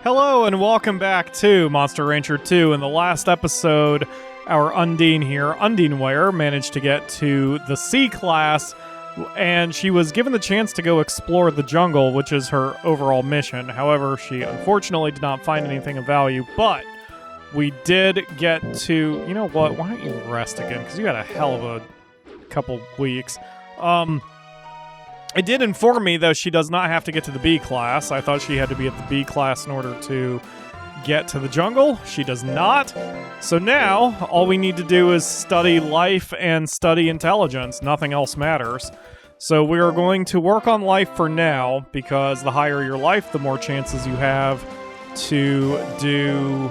Hello and welcome back to Monster Rancher 2. In the last episode, our Undine here, Undineware, managed to get to the C class, and she was given the chance to go explore the jungle, which is her overall mission. However, she unfortunately did not find anything of value, but we did get to... You know what? Why don't you rest again? Because you had a hell of a couple weeks. It did inform me, though, she does not have to get to the B class. I thought she had to be at the B class in order to get to the jungle. She does not. So now, all we need to do is study life and study intelligence. Nothing else matters. So we are going to work on life for now, because the higher your life, the more chances you have to do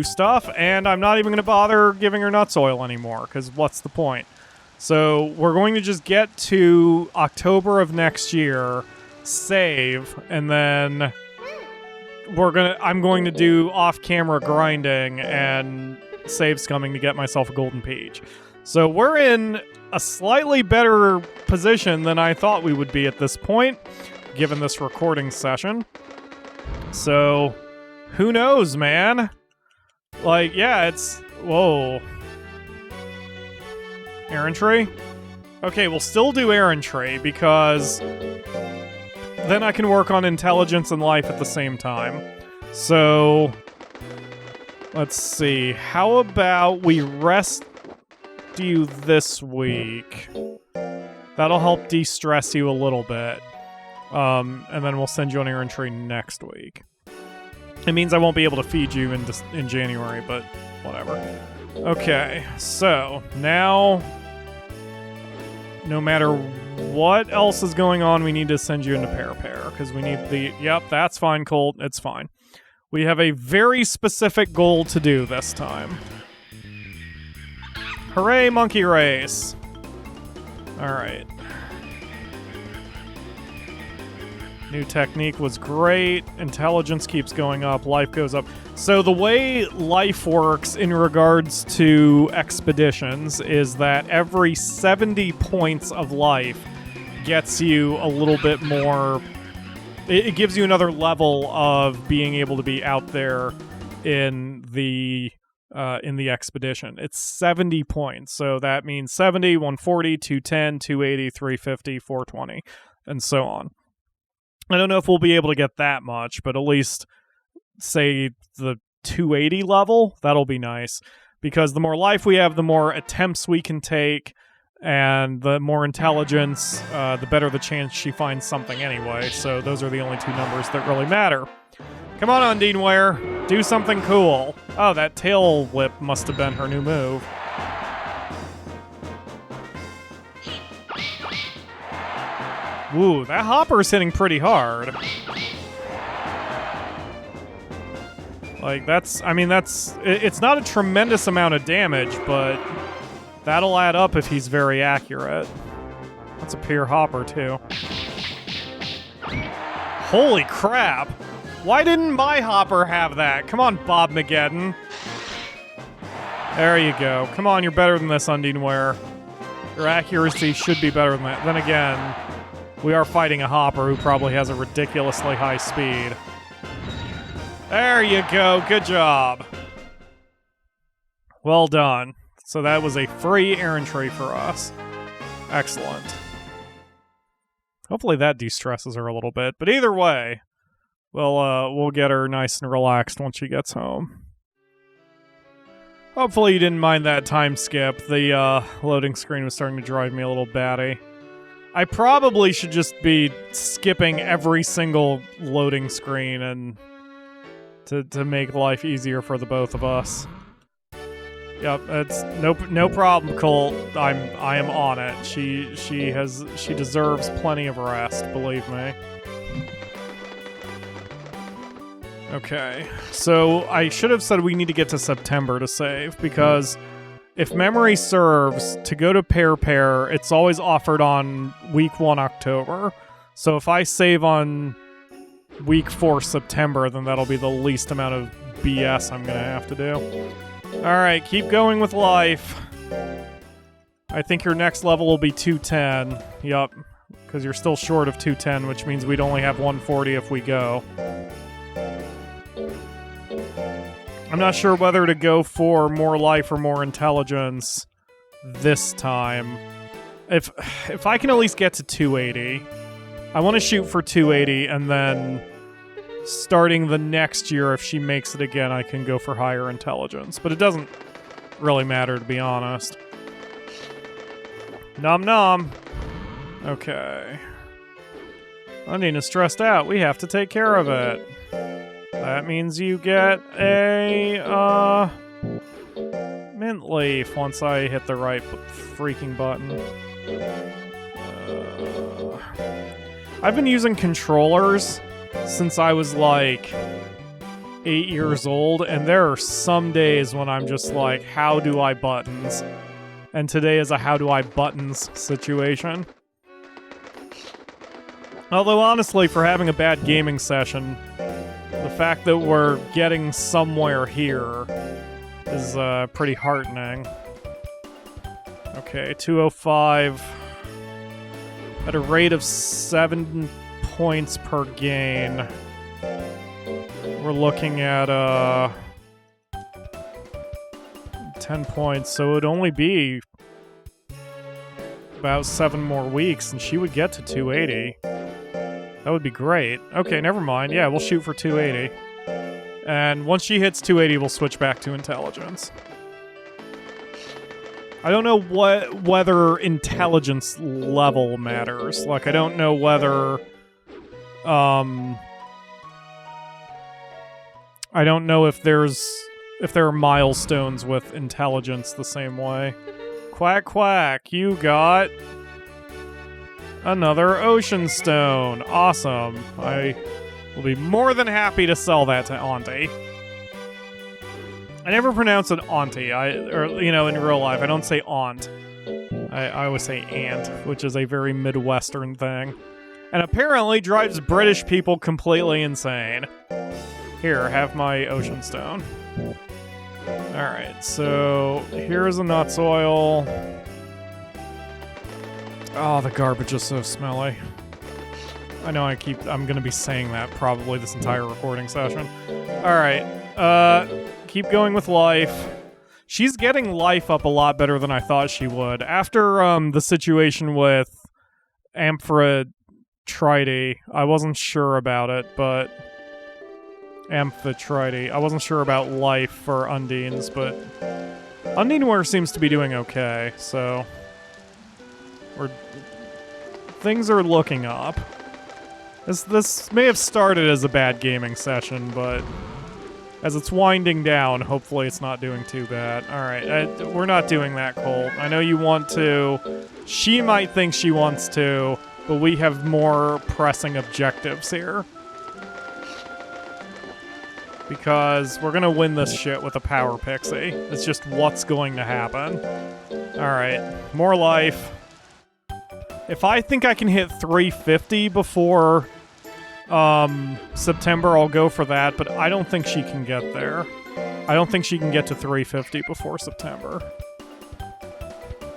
stuff. And I'm not even going to bother giving her nuts oil anymore, because what's the point? So we're going to just get to October of next year, save, and then I'm going to do off-camera grinding and save scumming to get myself a golden peach. So we're in a slightly better position than I thought we would be at this point, given this recording session. So who knows, man? Like, yeah, it's... Whoa. Errantry? Okay, we'll still do errantry, because then I can work on intelligence and life at the same time. So, let's see. How about we rest you this week? That'll help de-stress you a little bit. And then we'll send you on errantry next week. It means I won't be able to feed you in January, but whatever. Okay, so now, no matter what else is going on, we need to send you into Parepare, because we need the... Yep, that's fine, Colt. It's fine. We have a very specific goal to do this time. Hooray, monkey race! Alright. New technique was great. Intelligence keeps going up. Life goes up. So the way life works in regards to expeditions is that every 70 points of life gets you a little bit more... It gives you another level of being able to be out there in the expedition. It's 70 points. So that means 70, 140, 210, 280, 350, 420, and so on. I don't know if we'll be able to get that much, but at least, say, the 280 level, that'll be nice. Because the more life we have, the more attempts we can take, and the more intelligence, the better the chance she finds something anyway. So those are the only two numbers that really matter. Come on, Undineware, do something cool. Oh, that tail whip must have been her new move. Ooh, that hopper's hitting pretty hard. Like, it's not a tremendous amount of damage, but that'll add up if he's very accurate. That's a pure hopper, too. Holy crap! Why didn't my hopper have that? Come on, Bob Mageddon. There you go. Come on, you're better than this, Undineware. Your accuracy should be better than that. Then again... We are fighting a hopper who probably has a ridiculously high speed. There you go. Good job. Well done. So that was a free errantry for us. Excellent. Hopefully that de-stresses her a little bit. But either way, we'll get her nice and relaxed once she gets home. Hopefully you didn't mind that time skip. The loading screen was starting to drive me a little batty. I probably should just be skipping every single loading screen and to make life easier for the both of us. Yep, it's no problem, Colt. I am on it. She deserves plenty of rest, believe me. Okay, so I should have said we need to get to September to save, because if memory serves, to go to Parepare, it's always offered on week 1 October. So if I save on week 4 September, then that'll be the least amount of BS I'm going to have to do. Alright, keep going with life. I think your next level will be 210. Yup. Because you're still short of 210, which means we'd only have 140 if we go. I'm not sure whether to go for more life or more intelligence this time. If I can at least get to 280, I want to shoot for 280, and then starting the next year, if she makes it again, I can go for higher intelligence. But it doesn't really matter, to be honest. Nom nom. Okay. Undine stressed out. We have to take care of it. That means you get a, mint leaf once I hit the right freaking button. I've been using controllers since I was like 8 years old, and there are some days when I'm just like, how do I buttons? And today is a how do I buttons situation. Although honestly, for having a bad gaming session, the fact that we're getting somewhere here is pretty heartening. Okay, 205 at a rate of 7 points per gain. We're looking at 10 points, so it would only be about 7 more weeks, and she would get to 280. That would be great. Okay, never mind. Yeah, we'll shoot for 280. And once she hits 280, we'll switch back to intelligence. I don't know whether intelligence level matters. Like, I don't know whether... I don't know if there are milestones with intelligence the same way. Quack quack, you got another ocean stone. Awesome. I will be more than happy to sell that to Auntie. I never pronounce it Auntie. In real life, I don't say aunt. I always say aunt, which is a very Midwestern thing. And apparently drives British people completely insane. Here, have my ocean stone. Alright, so here's a nuts oil. Oh, the garbage is so smelly. I know I'm gonna be saying that probably this entire recording session. Alright, keep going with life. She's getting life up a lot better than I thought she would. After, the situation with Amphitrite, I wasn't sure about it, but... Amphitrite. I wasn't sure about life for Undines, but... Undineware seems to be doing okay, so... Things are looking up. This may have started as a bad gaming session, but... As it's winding down, hopefully it's not doing too bad. Alright, we're not doing that, Colt. I know you want to. She might think she wants to, but we have more pressing objectives here. Because we're gonna win this shit with a power pixie. It's just what's going to happen. Alright, more life. If I think I can hit 350 before September, I'll go for that, but I don't think she can get there. I don't think she can get to 350 before September.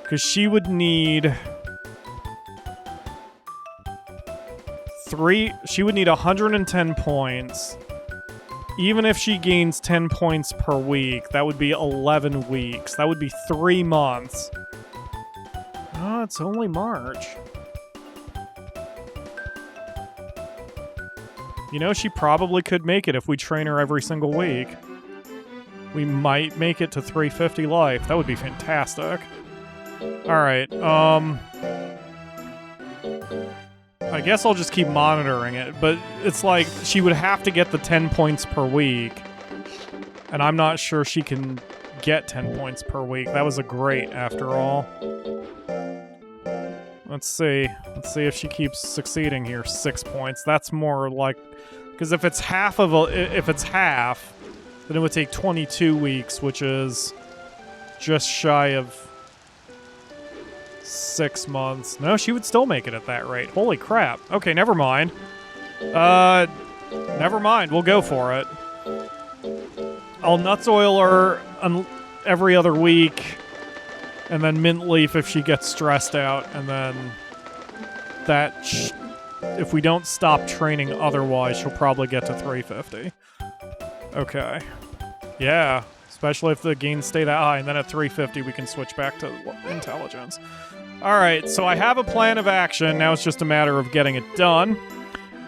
Because she would need... She would need 110 points. Even if she gains 10 points per week, that would be 11 weeks. That would be 3 months. Oh, it's only March. You know, she probably could make it if we train her every single week. We might make it to 350 life. That would be fantastic. Alright, I guess I'll just keep monitoring it, but it's like she would have to get the 10 points per week, and I'm not sure she can get 10 points per week. That was a great after all. Let's see if she keeps succeeding here. 6 points. That's more like, because if it's half, then it would take 22 weeks, which is just shy of 6 months. No, she would still make it at that rate. Holy crap. Okay, never mind. Never mind. We'll go for it. I'll nuts oil her every other week, and then mint leaf if she gets stressed out, and then if we don't stop training otherwise, she'll probably get to 350. Okay. Yeah, especially if the gains stay that high, and then at 350 we can switch back to intelligence. Alright, so I have a plan of action, now it's just a matter of getting it done.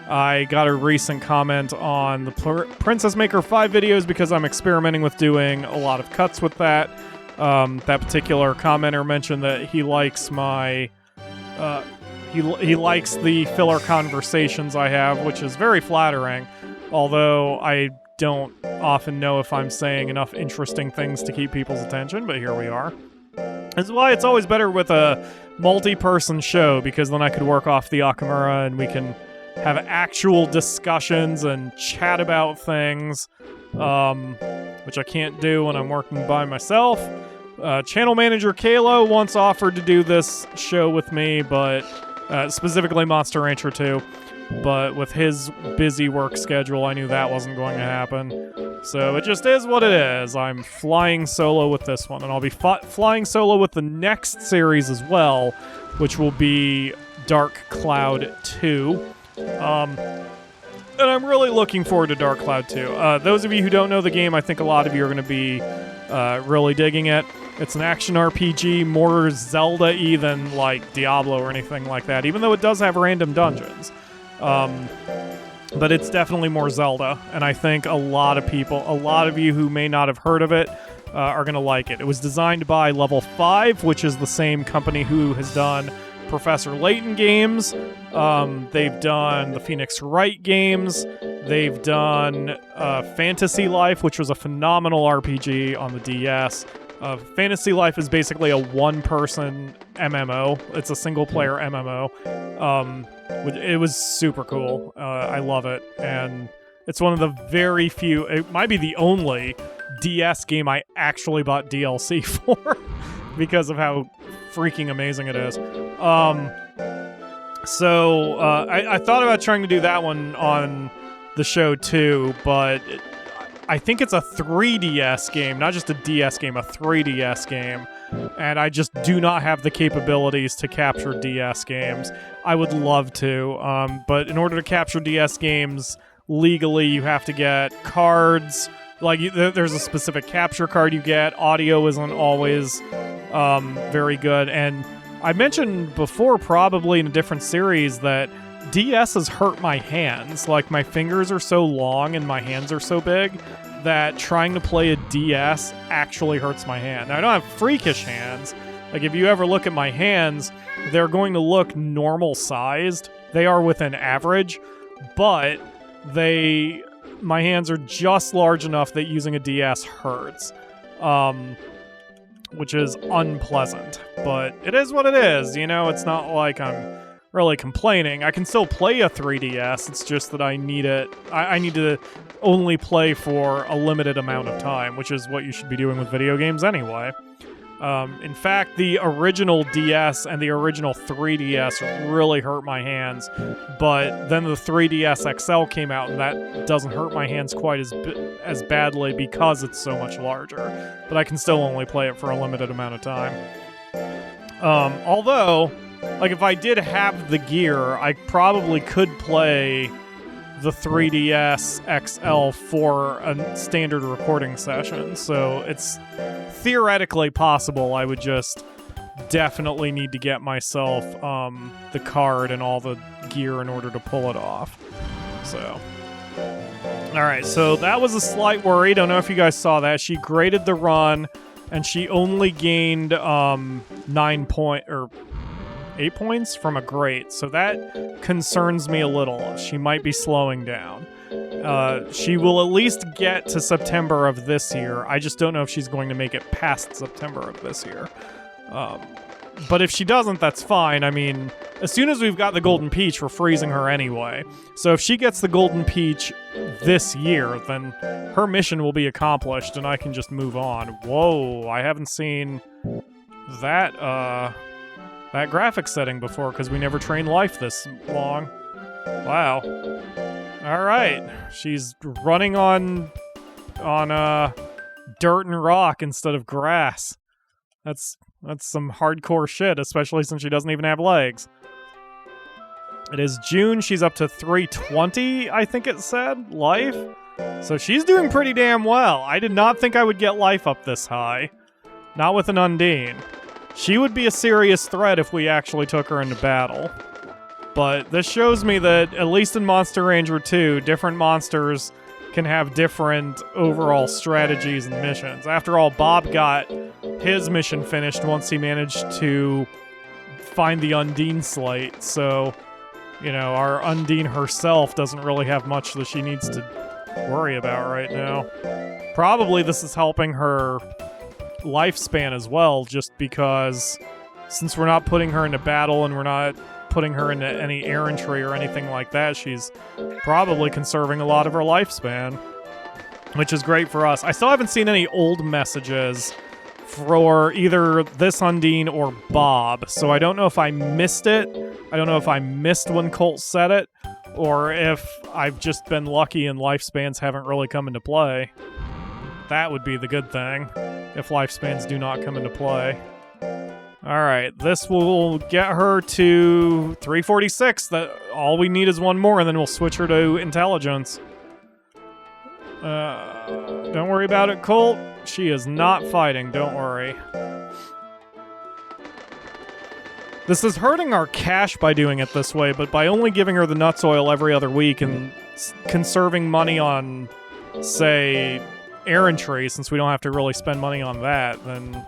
I got a recent comment on the Princess Maker 5 videos because I'm experimenting with doing a lot of cuts with that. That particular commenter mentioned that he likes my... He likes the filler conversations I have, which is very flattering, although I don't often know if I'm saying enough interesting things to keep people's attention, but here we are. That's why it's always better with a multi-person show, because then I could work off the Akamura and we can have actual discussions and chat about things, which I can't do when I'm working by myself. Channel manager Kalo once offered to do this show with me, but specifically Monster Rancher 2, but with his busy work schedule, I knew that wasn't going to happen. So it just is what it is. I'm flying solo with this one, and I'll be flying solo with the next series as well, which will be Dark Cloud 2. And I'm really looking forward to Dark Cloud 2. Those of you who don't know the game, I think a lot of you are going to be really digging it. It's an action RPG, more Zelda-y than like Diablo or anything like that, even though it does have random dungeons. But it's definitely more Zelda, and I think a lot of you who may not have heard of it, are going to like it. It was designed by Level 5, which is the same company who has done Professor Layton games. They've done the Phoenix Wright games. They've done Fantasy Life, which was a phenomenal RPG on the DS. Fantasy Life is basically a one-person MMO. It's a single-player MMO. It was super cool. I love it. And it's one of the very few, it might be the only DS game I actually bought DLC for because of how freaking amazing it is. So I thought about trying to do that one on the show too, but I think it's a 3DS game, not just a DS game, a 3DS game. And I just do not have the capabilities to capture DS games. I would love to, but in order to capture DS games legally, you have to get cards. Like, there's a specific capture card you get. Audio isn't always very good. And I mentioned before, probably in a different series, that DS has hurt my hands. Like, my fingers are so long and my hands are so big that trying to play a DS actually hurts my hand. Now, I don't have freakish hands. Like, if you ever look at my hands, they're going to look normal-sized. They are within average, but my hands are just large enough that using a DS hurts, which is unpleasant. But it is what it is, you know? It's not like I'm really complaining. I can still play a 3DS, it's just that I need it. I need to only play for a limited amount of time, which is what you should be doing with video games anyway. In fact, the original DS and the original 3DS really hurt my hands, but then the 3DS XL came out, and that doesn't hurt my hands quite as badly because it's so much larger. But I can still only play it for a limited amount of time. Although, like, if I did have the gear, I probably could play the 3DS XL for a standard recording session, so it's theoretically possible. I would just definitely need to get myself the card and all the gear in order to pull it off. So, alright, so that was a slight worry. Don't know if you guys saw that. She graded the run, and she only gained 8 points from a grade, so that concerns me a little. She might be slowing down. She will at least get to September of this year. I just don't know if she's going to make it past September of this year. But if she doesn't, that's fine. I mean, as soon as we've got the Golden Peach, we're freezing her anyway. So if she gets the Golden Peach this year, then her mission will be accomplished, and I can just move on. Whoa, I haven't seen that graphic setting before, because we never trained life this long. Wow. Alright. She's running on dirt and rock instead of grass. That's some hardcore shit, especially since she doesn't even have legs. It is June. She's up to 320, I think it said, life. So she's doing pretty damn well. I did not think I would get life up this high. Not with an Undine. She would be a serious threat if we actually took her into battle. But this shows me that, at least in Monster Ranger 2, different monsters can have different overall strategies and missions. After all, Bob got his mission finished once he managed to find the Undine slate, so, you know, our Undine herself doesn't really have much that she needs to worry about right now. Probably this is helping her lifespan as well, just because since we're not putting her into battle and we're not putting her into any errantry or anything like that, she's probably conserving a lot of her lifespan, which is great for us. I still haven't seen any old messages for either this Undine or Bob, so I don't know if I missed it. I don't know if I missed when Colt said it, or if I've just been lucky and lifespans haven't really come into play. That would be the good thing, if lifespans do not come into play. Alright, this will get her to 346. All we need is one more, and then we'll switch her to intelligence. Don't worry about it, Colt. She is not fighting, don't worry. This is hurting our cash by doing it this way, but by only giving her the nuts oil every other week and conserving money on, say, errantry, since we don't have to really spend money on that, then,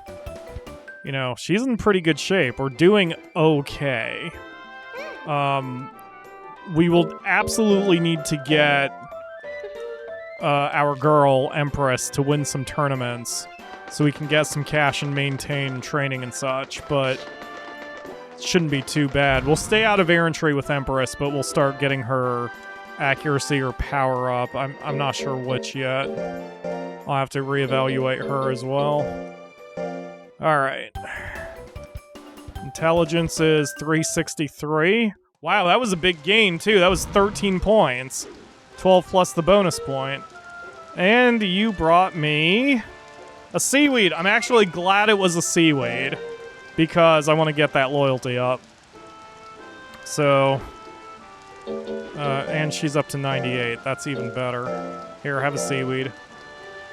you know, she's in pretty good shape. We're doing okay. We will absolutely need to get our girl, Empress, to win some tournaments so we can get some cash and maintain training and such, but it shouldn't be too bad. We'll stay out of errantry with Empress, but we'll start getting her accuracy or power up. I'm not sure which yet. I'll have to reevaluate her as well. Alright. Intelligence is 363. Wow, that was a big gain, too. That was 13 points. 12 plus the bonus point. And you brought me a seaweed. I'm actually glad it was a seaweed, because I want to get that loyalty up. So, and she's up to 98. That's even better. Here, have a seaweed.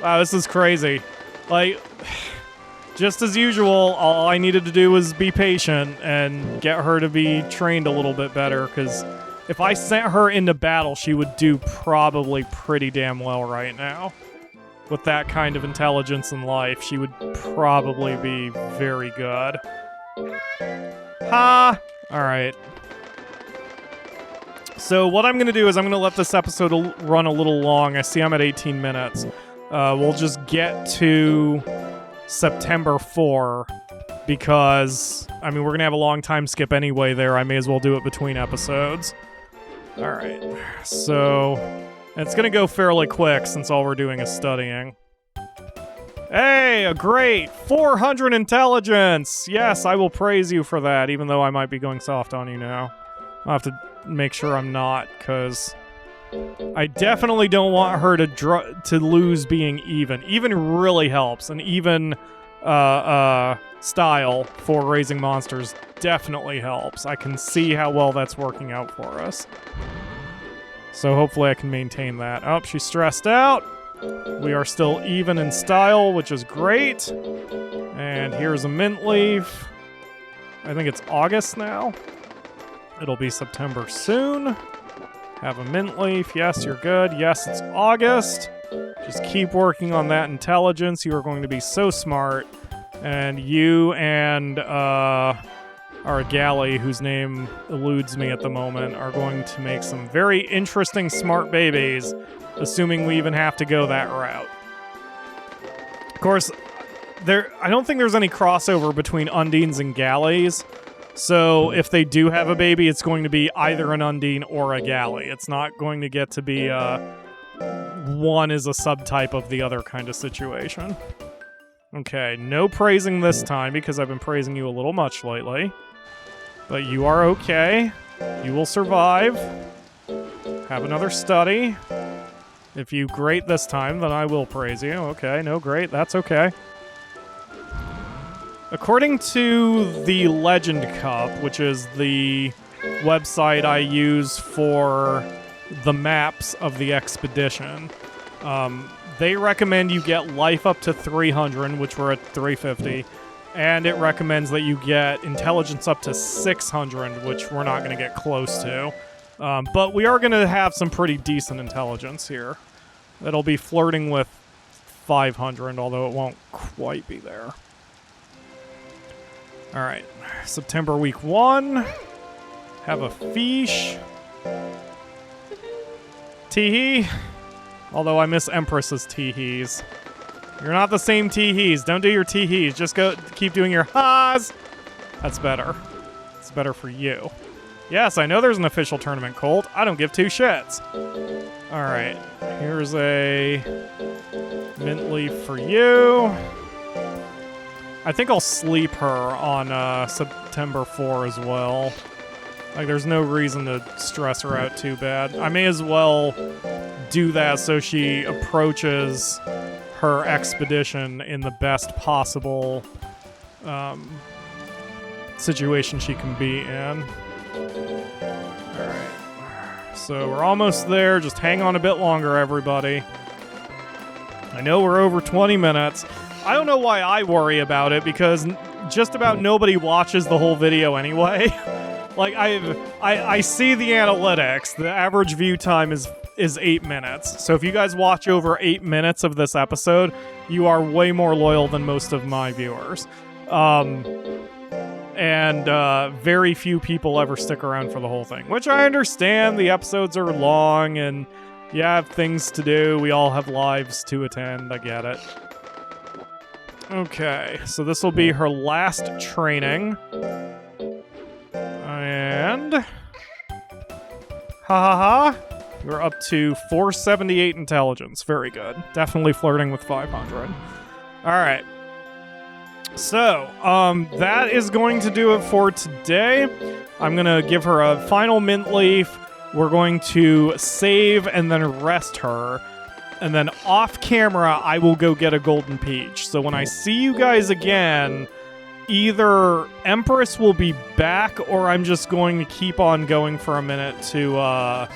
Wow, this is crazy. Like, just as usual, all I needed to do was be patient and get her to be trained a little bit better, because if I sent her into battle, she would do probably pretty damn well right now. With that kind of intelligence in life, she would probably be very good. Ha! Alright. So what I'm going to do is I'm going to let this episode run a little long. I see I'm at 18 minutes. We'll just get to September 4, because, I mean, we're going to have a long time skip anyway there. I may as well do it between episodes. Alright, so it's going to go fairly quick since all we're doing is studying. Hey, a great 400 intelligence! Yes, I will praise you for that, even though I might be going soft on you now. I'll have to make sure I'm not, because I definitely don't want her to lose being even. Even really helps, and even style for raising monsters definitely helps. I can see how well that's working out for us. So hopefully I can maintain that. Oh, she's stressed out. We are still even in style, which is great. And here's a mint leaf. I think it's August now. It'll be September soon. Have a mint leaf. Yes, you're good. Yes, it's August. Just keep working on that intelligence. You are going to be so smart. And you and our galley, whose name eludes me at the moment, are going to make some very interesting smart babies, assuming we even have to go that route. Of course, I don't think there's any crossover between Undines and galleys, so if they do have a baby, it's going to be either an Undine or a galley. It's not going to get to be one is a subtype of the other kind of situation. Okay, no praising this time, because I've been praising you a little much lately. But you are okay. You will survive. Have another study. If you great this time, then I will praise you. Okay, no great, that's okay. According to the Legend Cup, which is the website I use for the maps of the expedition. They recommend you get life up to 300, which we're at 350, and it recommends that you get intelligence up to 600, which we're not going to get close to. But we are going to have some pretty decent intelligence here. It'll be flirting with 500, although it won't quite be there. Alright, September week 1. Have a fish. Teehee. Although I miss Empress's teehees. You're not the same teehees. Don't do your teehees. Just keep doing your ha's. That's better. It's better for you. Yes, I know there's an official tournament, Colt. I don't give two shits. Alright, here's a mint leaf for you. I think I'll sleep her on September 4 as well. Like, there's no reason to stress her out too bad. I may as well do that so she approaches her expedition in the best possible situation she can be in. Alright. So we're almost there. Just hang on a bit longer, everybody. I know we're over 20 minutes. I don't know why I worry about it, because just about nobody watches the whole video anyway. Like, I see the analytics. The average view time is 8 minutes. So if you guys watch over 8 minutes of this episode, you are way more loyal than most of my viewers. And very few people ever stick around for the whole thing, which I understand. The episodes are long, and you have things to do. We all have lives to attend. I get it. Okay, so this will be her last training. And... Ha ha ha! You're up to 478 intelligence. Very good. Definitely flirting with 500. Alright. So, that is going to do it for today. I'm gonna give her a final mint leaf. We're going to save and then rest her. And then off camera, I will go get a golden peach. So when I see you guys again, either Empress will be back, or I'm just going to keep on going for a minute to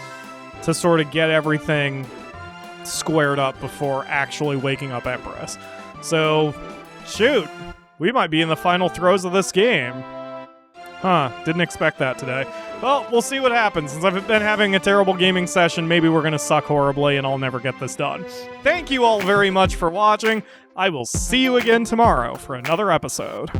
sort of get everything squared up before actually waking up Empress. So, shoot, we might be in the final throes of this game. Huh, didn't expect that today. Well, we'll see what happens. Since I've been having a terrible gaming session, maybe we're gonna suck horribly and I'll never get this done. Thank you all very much for watching. I will see you again tomorrow for another episode.